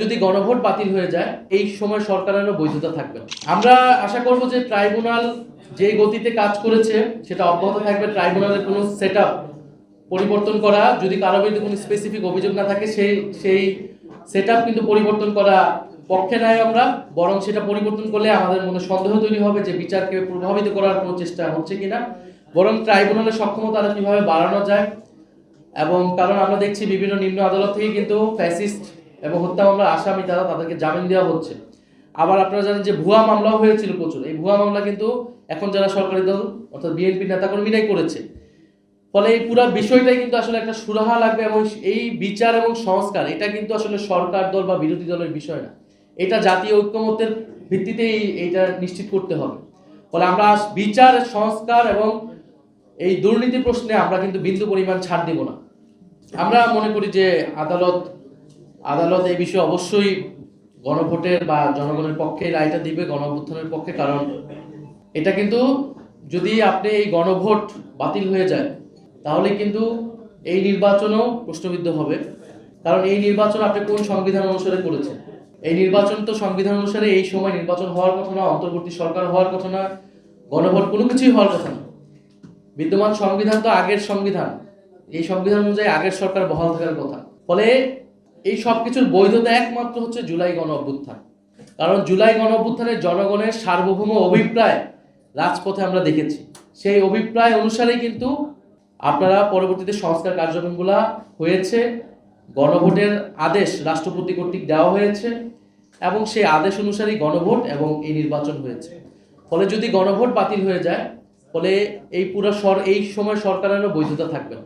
যদি গণভোট বাতিল হয়ে যায় এই সময় সরকারেরও বৈধতা থাকবে। আমরা আশা করব যে ট্রাইব্যুনাল যে গতিতে কাজ করেছে সেটা অব্যাহত থাকবে। ট্রাইব্যুনালের কোনো সেটআপ পরিবর্তন করা, যদি কারো বিরুদ্ধে কোনো স্পেসিফিক অভিযোগ না থাকে সেই সেটআপ কিন্তু পরিবর্তন করা পক্ষে নাই আমরা, বরং সেটা পরিবর্তন করলে আমাদের মনে সন্দেহ তৈরি হবে যে বিচারকে প্রভাবিত করার কোনো চেষ্টা হচ্ছে কিনা। বরং ট্রাইব্যুনালের সক্ষমতা কিভাবে বাড়ানো যায়, এবং কারণ আমরা দেখছি বিভিন্ন নিম্ন আদালত থেকে কিন্তু ফ্যাসিস্ট এবং হত্যা মামলার আসামি তাদেরকে জামিন দেওয়া হচ্ছে। আবার আপনারা জানেন যে ভুয়া মামলাও হয়েছিল প্রচুর। এই ভুয়া মামলা কিন্তু এখন যারা সরকারি দল অর্থাৎ বিএনপি নেতাকর্মীরাই করেছে। ফলে এই পুরো বিষয়টাই কিন্তু আসলে একটা সুরাহা লাগবে, এবং এই বিচার এবং সংস্কার এটা কিন্তু আসলে সরকার দল বা বিরোধী দলের বিষয় না, এটা জাতীয় ঐক্যমত্যের ভিত্তিতেই এইটা নিশ্চিত করতে হবে। ফলে আমরা বিচার সংস্কার এবং এই দুর্নীতি প্রশ্নে আমরা কিন্তু বিন্দু পরিমাণ ছাড় দিব না। আমরা মনে করি যে আদালত এই বিষয়ে অবশ্যই গণভোটের বা জনগণের পক্ষে রায়টা দিবে, গণ-অভ্যুত্থানের পক্ষে। কারণ এটা কিন্তু যদি আপনি এই গণভোট বাতিল হয়ে যায় তাহলে কিন্তু এই নির্বাচনও প্রশ্নবিদ্ধ হবে। কারণ এই নির্বাচন আপনি কোন সংবিধান অনুসারে করেছেন? এই নির্বাচন তো সংবিধান অনুসারে এই সময় নির্বাচন হওয়ার কথা না, অন্তর্বর্তী সরকার হওয়ার কথা না, গণভোট কোনো কিছুই হওয়ার কথা না। বিদ্যমান সংবিধান তো আগের সংবিধান, এই সংবিধান অনুযায়ী আগের সরকার বহাল থাকার কথা। ফলে এই সব কিছুর বৈধতা একমাত্র হচ্ছে জুলাই গণ-অভ্যুত্থান। কারণ জুলাই গণ-অভ্যুত্থানের জনগণের সার্বভৌম অভিপ্রায় রাজপথে আমরা দেখেছি। সেই অভিপ্রায় অনুসারেই কিন্তু আপনারা পরবর্তীতে সংস্কার কার্যক্রমগুলা হয়েছে। গণভোটের আদেশ রাষ্ট্রপতি কর্তৃক দেওয়া হয়েছে এবং সেই আদেশ অনুসারেই গণভোট এবং এই নির্বাচন হয়েছে। ফলে যদি গণভোট বাতিল হয়ে যায় ফলে এই সময় সরকারেরও বৈধতা থাকবে না।